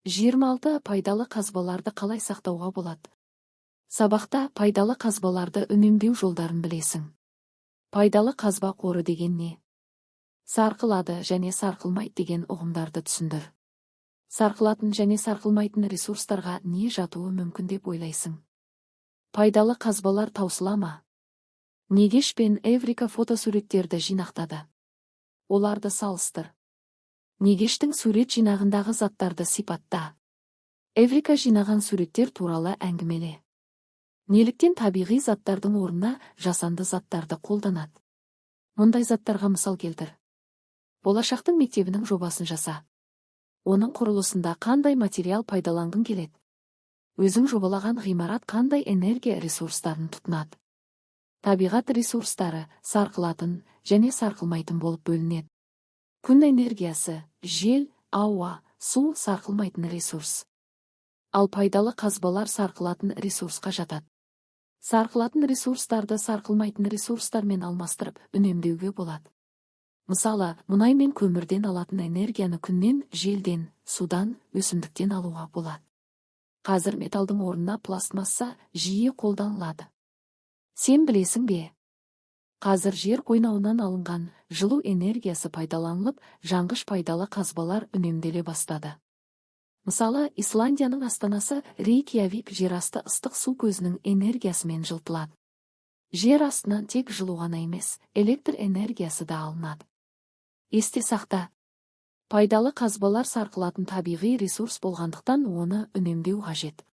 26 пайдалы қазбаларды қалай сақтауға болады? Сабақта пайдалы қазбаларды үнемдеу жолдарын білесің. Пайдалы қазба қоры деген не? Сарқылады және сарқылмайды деген ұғымдарды түсіндір. Сарқылатын және сарқылмайтын ресурстарға не жатуы мүмкін деп ойлайсың? Пайдалы қазбалар таусыла ма? Негеш пен Эврика фотосуреттерді жинақтады. Оларды салыстыр. Негештің сурет жинағындағы заттарды сипатта. Эврика жинаған суреттер туралы әңгімеле. Неліктен табиғи заттардың орнына жасанды заттарды қолданады? Мұндай заттарға мысал келтір. Болашақтың мектебінің жобасын жаса. Оның құрылысында қандай материал пайдаланғың келеді? Өзің жобалаған ғимарат қандай энергия ресурстарын тұтынады? Табиғат ресурстары сарқылатын және сарқылмайтын болып бөлінеді. Күн энергиясы, жел, ауа, су сарқылмайтын ресурс. Ал пайдалы қазбалар сарқылатын ресурсқа жатады. Сарқылатын ресурстарды сарқылмайтын ресурстармен алмастырып үнемдеуге болады. Мысалы, мұнай мен көмірден алатын энергияны күннен, желден, судан, өсімдіктен алуға болады. Қазір металдың орнына пластмасса жиі қолданылады. Сен білесің бе? Қазір жер қойнауынан алынған жылу энергиясы пайдаланылып, жанғыш пайдалы қазбалар үнемделе бастады. Мысалы, Исландияның астанасы Рейкьявик жерасты ыстық су көзінің энергиясымен жылытылады. Жер астынан тек жылу ғана емес, электр энергиясы да алынады. Есте сақта, пайдалы қазбалар сарқылатын табиғи ресурс болғандықтан оны үнемдеу қажет.